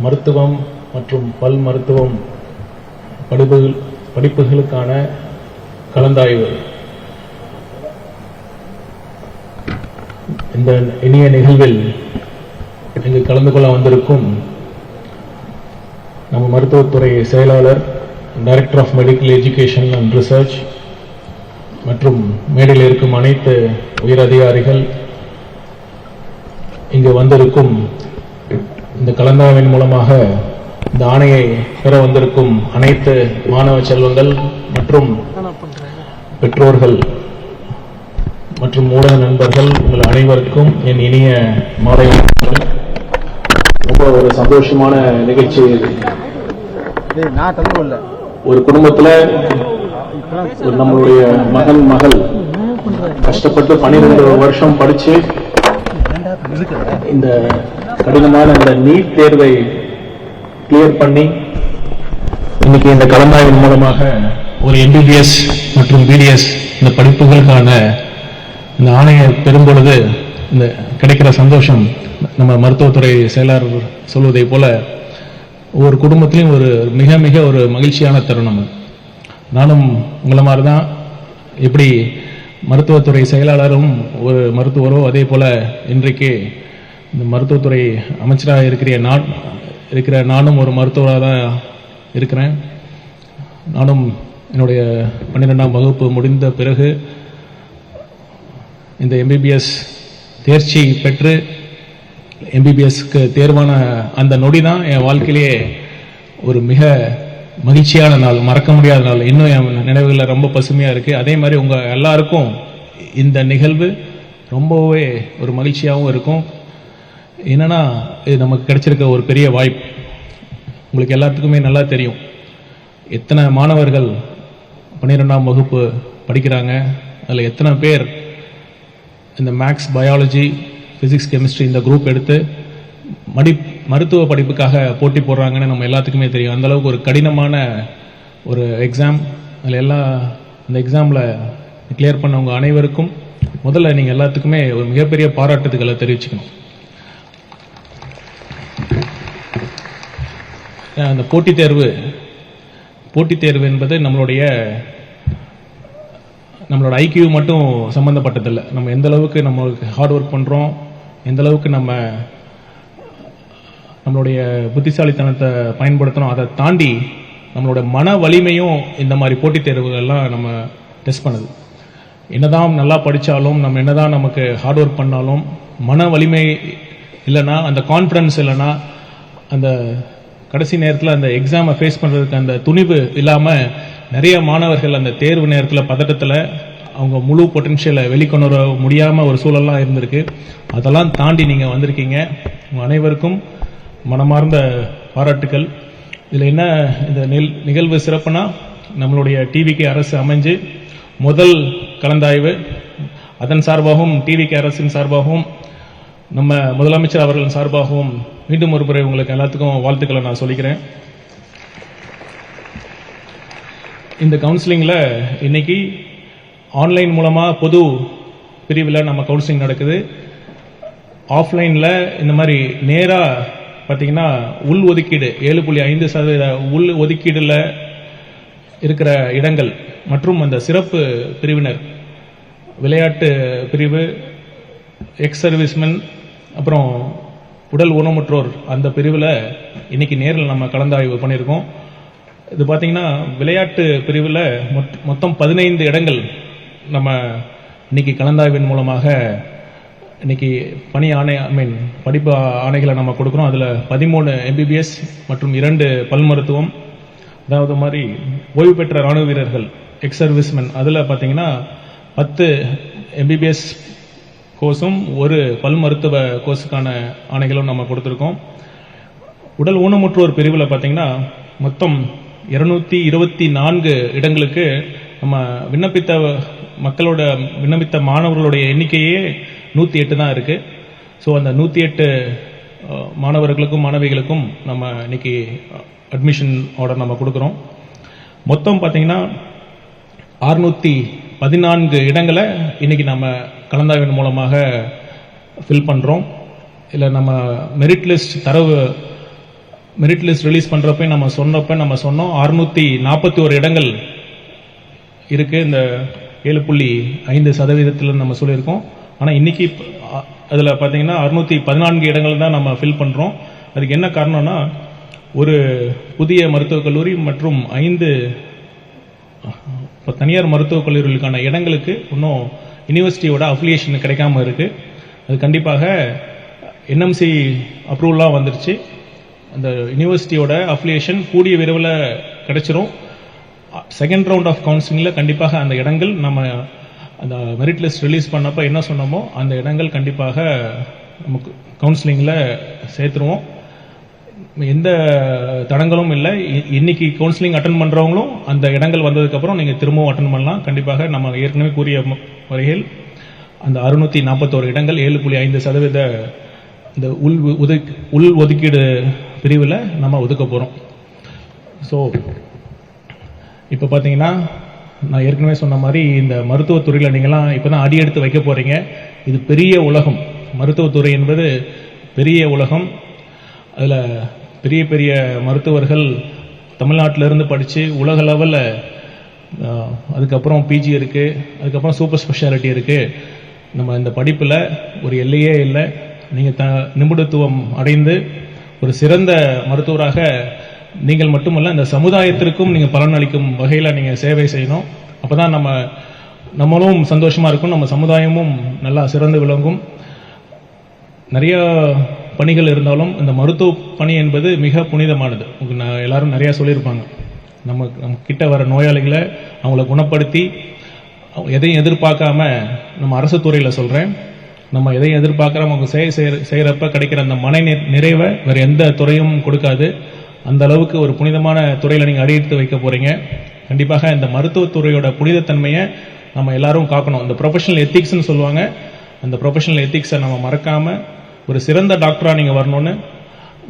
மருத்துவம் மற்றும் பல் மருத்துவம் படிப்புகளுக்கான கலந்தாய்வு. இந்த இனிய நிகழ்வில் இங்கு கலந்து கொள்ள வந்திருக்கும் நம்ம மருத்துவத்துறை செயலாளர், director of medical education and research மற்றும் மேடையில் இருக்கும் அனைத்து உயர் அதிகாரிகள், இங்கு வந்திருக்கும் இந்த கலந்தாய்வின் மூலமாக இந்த ஆணையை பெற வந்திருக்கும் அனைத்து மாணவ செல்வங்கள் மற்றும் பெற்றோர்கள் மற்றும் ஊடக நண்பர்கள், உங்கள் அனைவருக்கும் என் இனிய மாலை வணக்கங்கள். ரொம்ப ஒரு சந்தோஷமான நிகழ்ச்சி. ஒரு குடும்பத்தில் நம்மளுடைய மகள் கஷ்டப்பட்டு 12 வருஷம் படிச்சு இந்த கடினமான இந்த நீட் தேர்வை கிளியர் பண்ணி இன்னைக்கு இந்த கலந்தாய்வின் மூலமாக ஒரு MBBS மற்றும் BDS இந்த படிப்புகளுக்கான இந்த ஆணையை பெறும்பொழுது இந்த கிடைக்கிற சந்தோஷம் நம்ம மருத்துவத்துறை செயலாளர் சொல்வதை போல ஒவ்வொரு குடும்பத்திலையும் ஒரு மிக மிக ஒரு மகிழ்ச்சியான தருணம். நானும் உங்களை மாதிரி தான், எப்படி மருத்துவத்துறை செயலாளரும் ஒரு மருத்துவரோ அதே போல இன்றைக்கு இந்த மருத்துவத்துறை அமைச்சராக இருக்கிற நானும் ஒரு மருத்துவராக தான் இருக்கிறேன். நானும் என்னுடைய 12ஆம் வகுப்பு முடிந்த பிறகு இந்த MBBS தேர்ச்சி பெற்று MBBSக்கு தேர்வான அந்த நொடி தான் என் வாழ்க்கையிலேயே ஒரு மிக மகிழ்ச்சியான நாள், மறக்க முடியாத நாள். இன்னும் என் நினைவுகளில் ரொம்ப பசுமையாக இருக்குது. அதே மாதிரி உங்கள் எல்லாருக்கும் இந்த நிகழ்வு ரொம்பவே ஒரு மகிழ்ச்சியாகவும் இருக்கும். என்னன்னா, இது நமக்கு கிடைச்சிருக்க ஒரு பெரிய வாய்ப்பு. உங்களுக்கு எல்லாத்துக்குமே நல்லா தெரியும் எத்தனை மாணவர்கள் 12ஆம் வகுப்பு படிக்கிறாங்க, அதில் எத்தனை பேர் இந்த மேக்ஸ், பயாலஜி, ஃபிசிக்ஸ், கெமிஸ்ட்ரி இந்த குரூப் எடுத்து மருத்துவ படிப்புக்காக போட்டி போடுறாங்கன்னு நம்ம எல்லாத்துக்குமே தெரியும். அந்தளவுக்கு ஒரு கடினமான ஒரு எக்ஸாம். அதில் இந்த எக்ஸாமில் கிளியர் பண்ணவங்க அனைவருக்கும் முதல்ல நீங்கள் எல்லாத்துக்குமே ஒரு மிகப்பெரிய பாராட்டுதல்களை தெரிவிச்சுக்கணும். அந்த போட்டித் தேர்வு என்பது நம்மளோட ஐக்கியூ மட்டும் சம்பந்தப்பட்டதில்லை. நம்ம எந்த அளவுக்கு நம்மளுக்கு ஹார்ட் ஒர்க் பண்ணுறோம், எந்த அளவுக்கு நம்மளுடைய புத்திசாலித்தனத்தை பயன்படுத்துகிறோம், அதை தாண்டி நம்மளோட மன வலிமையும் இந்த மாதிரி போட்டித் தேர்வுகள்லாம் நம்ம டெஸ்ட் பண்ணுது. என்னதான் நல்லா படித்தாலும், நம்ம என்னதான் நமக்கு ஹார்ட் ஒர்க் பண்ணாலும், மன வலிமை இல்லைன்னா, அந்த கான்ஃபிடன்ஸ் இல்லைன்னா, அந்த கடைசி நேரத்தில் அந்த எக்ஸாமை ஃபேஸ் பண்ணுறதுக்கு அந்த துணிவு இல்லாமல் நிறைய மாணவர்கள் அந்த தேர்வு நேரத்தில் பதட்டத்தில் அவங்க முழு பொட்டன்ஷியலை வெளிக்கொண்டு வர முடியாமல் ஒரு சூழல்லாம் இருந்திருக்கு. அதெல்லாம் தாண்டி நீங்கள் வந்திருக்கீங்க. உங்கள் அனைவருக்கும் மனமார்ந்த பாராட்டுக்கள். இதில் என்ன இந்த நிகழ்வு சிறப்புனா, நம்மளுடைய TVK அரசு அமைஞ்சு முதல் கலந்தாய்வு, அதன் சார்பாகவும் TVK அரசின் சார்பாகவும் நம்ம முதலமைச்சர் அவர்களின் சார்பாகவும் மீண்டும் ஒரு முறை உங்களுக்கு எல்லாத்துக்கும் வாழ்த்துக்களை நான் சொல்லிக்கிறேன். இந்த கவுன்சிலிங்கில் இன்னைக்கு ஆன்லைன் மூலமாக பொது பிரிவில் நம்ம கவுன்சிலிங் நடக்குது. ஆஃப்லைனில் இந்த மாதிரி நேராக பார்த்தீங்கன்னா உள் ஒதுக்கீடு 7.5% உள் ஒதுக்கீடில் இருக்கிற இடங்கள் மற்றும் அந்த சிறப்பு பிரிவினர், விளையாட்டு பிரிவு, எக்ஸ் சர்வீஸ்மென், அப்புறம் உடல் ஊனமுற்றோர் அந்த பிரிவில் இன்னைக்கு நேரில் நம்ம கலந்தாய்வு பண்ணியிருக்கோம். இது பார்த்தீங்கன்னா விளையாட்டு பிரிவில் மொத்தம் 15 இடங்கள் நம்ம இன்னைக்கு கலந்தாய்வின் மூலமாக இன்னைக்கு படிப்பு ஆணைகளை நம்ம கொடுக்குறோம். அதில் 13 MBBS மற்றும் 2 பல் மருத்துவம், அதாவது மாதிரி ஓய்வு பெற்ற ராணுவ வீரர்கள், எக்ஸ் சர்வீஸ்மென், அதில் பார்த்தீங்கன்னா 10 MBBS கோர்ஸும் 1 பல் மருத்துவ கோர்ஸுக்கான ஆணைகளும் நம்ம கொடுத்துருக்கோம். உடல் ஊனமுற்றோர் பிரிவில் பார்த்தீங்கன்னா மொத்தம் 224 இடங்களுக்கு நம்ம விண்ணப்பித்த மாணவர்களுடைய எண்ணிக்கையே 108 தான் இருக்கு. ஸோ அந்த 108 மாணவர்களுக்கும் மாணவிகளுக்கும் நம்ம இன்னைக்கு அட்மிஷன் ஆர்டர் நம்ம கொடுக்குறோம். மொத்தம் பார்த்தீங்கன்னா 614 இடங்களை இன்னைக்கு நம்ம கலந்தாய்வின் மூலமாக ஃபில் பண்ணுறோம். இல்லை நம்ம மெரிட் லிஸ்ட் தரவு மெரிட் லிஸ்ட் ரிலீஸ் பண்ணுறப்ப நம்ம சொன்னோம் 641 இடங்கள் இருக்கு இந்த 7.5% நம்ம சொல்லியிருக்கோம். ஆனால் இன்னைக்கு அதில் பார்த்தீங்கன்னா 614 இடங்கள் தான் நம்ம ஃபில் பண்ணுறோம். அதுக்கு என்ன காரணம்னா, ஒரு புதிய மருத்துவக் கல்லூரி மற்றும் 5 தனியார் மருத்துவக் கல்லூரிகளுக்கான இடங்களுக்கு இன்னும் யூனிவர்சிட்டியோட அஃபிலியேஷன் கிடைக்காம இருக்கு. அது கண்டிப்பாக என்எம்சி அப்ரூவலாக வந்துருச்சு. அந்த யூனிவர்சிட்டியோட அஃபிலியேஷன் கூடிய விரைவில் கிடைச்சிரும். செகண்ட் ரவுண்ட் ஆஃப் கவுன்சிலிங்கில் கண்டிப்பாக அந்த இடங்கள் நம்ம அந்த மெரிட் லிஸ்ட் ரிலீஸ் பண்ணப்போ என்ன சொன்னோமோ அந்த இடங்கள் கண்டிப்பாக நமக்கு கவுன்சிலிங்கில் சேர்த்துருவோம். எந்த தடங்களும் இல்லை. இன்னைக்கு கவுன்சிலிங் அட்டன் பண்ணுறவங்களும் அந்த இடங்கள் வந்ததுக்கப்புறம் நீங்கள் திரும்பவும் அட்டன் பண்ணலாம். கண்டிப்பாக நம்ம ஏற்கனவே கூறிய வகையில் அந்த 641 இடங்கள் 7.5% இந்த உள் ஒதுக்கீடு பிரிவில் நம்ம ஒதுக்க போகிறோம். ஸோ இப்போ பார்த்தீங்கன்னா நான் ஏற்கனவே சொன்ன மாதிரி இந்த மருத்துவத்துறையில் நீங்களாம் இப்போ தான் அடி எடுத்து வைக்க போகிறீங்க. இது பெரிய உலகம். மருத்துவத்துறை என்பது பெரிய உலகம். அதில் பெரிய பெரிய மருத்துவர்கள் தமிழ்நாட்டிலிருந்து படித்து உலக லெவலில் அதுக்கப்புறம் பிஜி இருக்குது, அதுக்கப்புறம் சூப்பர் ஸ்பெஷாலிட்டி இருக்குது. நம்ம இந்த படிப்பில் ஒரு எல்லையே இல்லை. நீங்கள் நிபுணத்துவம் அடைந்து ஒரு சிறந்த மருத்துவராக நீங்கள் மட்டுமல்ல இந்த சமுதாயத்திற்கும் நீங்கள் பலன் அளிக்கும் வகையில் நீங்கள் சேவை செய்யணும். அப்போ தான் நம்மளும் சந்தோஷமாக இருக்கும், நம்ம சமுதாயமும் நல்லா சிறந்து விளங்கும். நிறைய பணிகள் இருந்தாலும் இந்த மருத்துவ பணி என்பது மிக புனிதமானது. எல்லாரும் நிறையா சொல்லியிருப்பாங்க. நம்ம கிட்ட வர நோயாளிகளை அவங்கள குணப்படுத்தி எதையும் எதிர்பார்க்காம, நம்ம அரசு துறையில் சொல்கிறேன், நம்ம எதையும் எதிர்பார்க்காம அவங்க செய்கிறப்ப கிடைக்கிற அந்த மன நிறைவை வேறு எந்த துறையும் கொடுக்காது. அந்த அளவுக்கு ஒரு புனிதமான துறையில் நீங்கள் அடியெடுத்து வைக்க போகிறீங்க. கண்டிப்பாக இந்த மருத்துவத்துறையோட புனிதத்தன்மையை நம்ம எல்லாரும் காக்கணும். இந்த ப்ரொஃபஷனல் எத்திக்ஸ்ன்னு சொல்லுவாங்க. அந்த ப்ரொஃபஷனல் எத்திக்ஸை நம்ம மறக்காமல் ஒரு சிறந்த டாக்டராக நீங்கள் வரணும்னு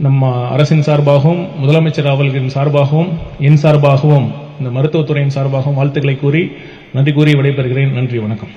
நம்ம அரசின் சார்பாகவும் முதலமைச்சர் அவர்களின் சார்பாகவும் என் சார்பாகவும் இந்த மருத்துவத்துறையின் சார்பாகவும் வாழ்த்துக்களை கூறி நன்றி கூறி விடைபெறுகிறேன். நன்றி, வணக்கம்.